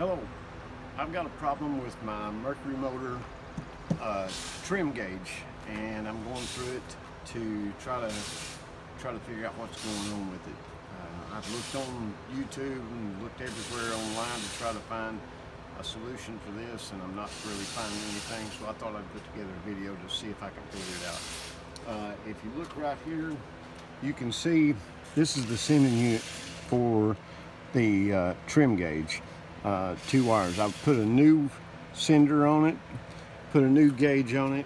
Hello, I've got a problem with my Mercury motor trim gauge, and I'm going through it to try to figure out what's going on with it. I've looked on YouTube and looked everywhere online to try to find a solution for this, and I'm not really finding anything, so I thought I'd put together a video to see if I can figure it out. If you look right here, you can see this is the sending unit for the trim gauge. 2 wires. I've put a new sender on it, put a new gauge on it,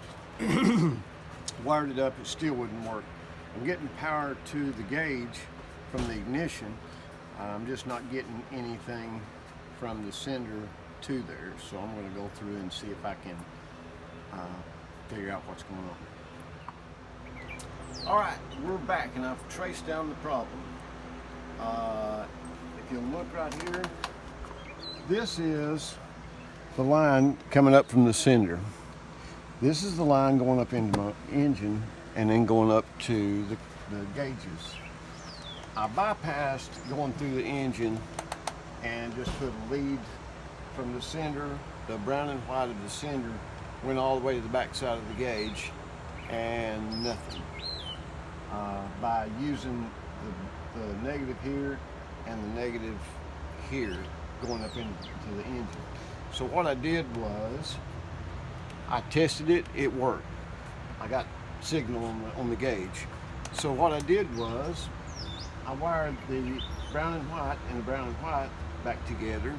wired it up, it still wouldn't work. I'm getting power to the gauge from the ignition. I'm just not getting anything from the sender to there, so I'm going to go through and see if I can figure out what's going on. Alright, we're back and I've traced down the problem. If you look right here, this is the line coming up from the sender. This is the line going up into my engine and then going up to the gauges. I bypassed going through the engine and just put a lead from the sender. The brown and white of the sender went all the way to the back side of the gauge and nothing. By using the negative here and the negative here going up into the engine. So what I did was I tested it, it worked. I got signal on the gauge. So what I did was I wired the brown and white and the brown and white back together,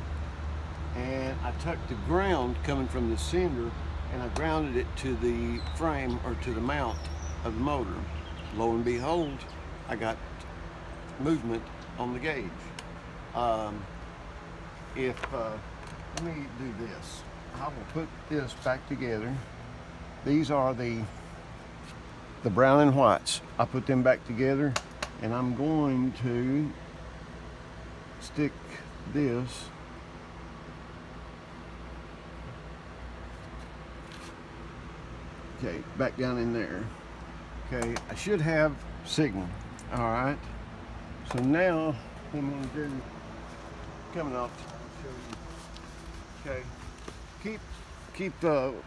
and I took the ground coming from the sender and I grounded it to the frame or to the mount of the motor. Lo and behold, I got movement on the gauge. Let me do this. I will put this back together. These are the brown and whites. I put them back together, and I'm going to stick this back down in there. Okay, I should have signal. All right. So now what I'm going to do, coming off, show you. Okay,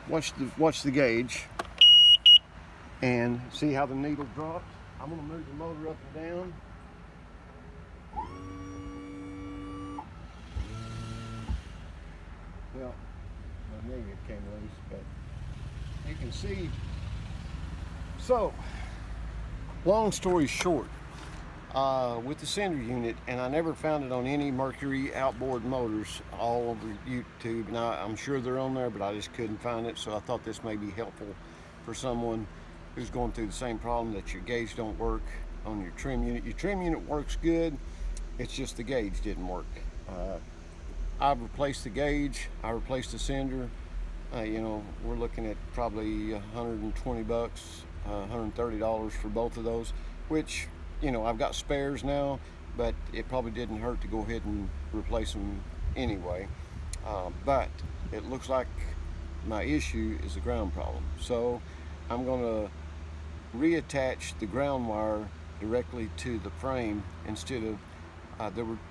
watch the gauge and see how the needle drops. I'm going to move the motor up and down. Well, my negative came loose, but you can see. So, long story short, with the sender unit, and I never found it on any Mercury outboard motors all over YouTube. Now, I'm sure they're on there, but I just couldn't find it, so I thought this may be helpful for someone who's going through the same problem, that your gauge don't work on your trim unit. Your trim unit works good, it's just the gauge didn't work. I've replaced the gauge, I replaced the sender. You know, we're looking at probably 120 bucks, $130 for both of those, which, you know, I've got spares now, but it probably didn't hurt to go ahead and replace them anyway. But it looks like my issue is a ground problem. So I'm going to reattach the ground wire directly to the frame instead of,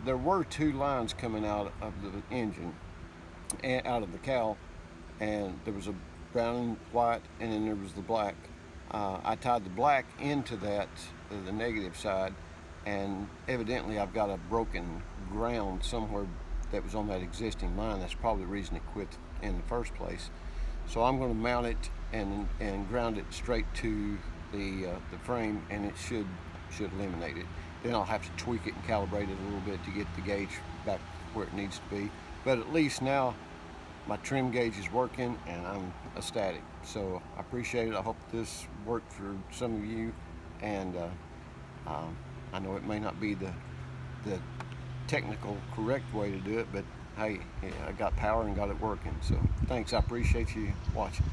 there were 2 lines coming out of the engine and out of the cowl, and there was a brown and white, and then there was the black. I tied the black into that, the negative side, and evidently I've got a broken ground somewhere that was on that existing line. That's probably the reason it quit in the first place. So I'm going to mount it and ground it straight to the frame, and it should eliminate it. Then I'll have to tweak it and calibrate it a little bit to get the gauge back where it needs to be. But at least now my trim gauge is working and I'm ecstatic. So I appreciate it. I hope this worked for some of you, and I know it may not be the technical correct way to do it, but hey, I got power and got it working. So thanks, I appreciate you watching.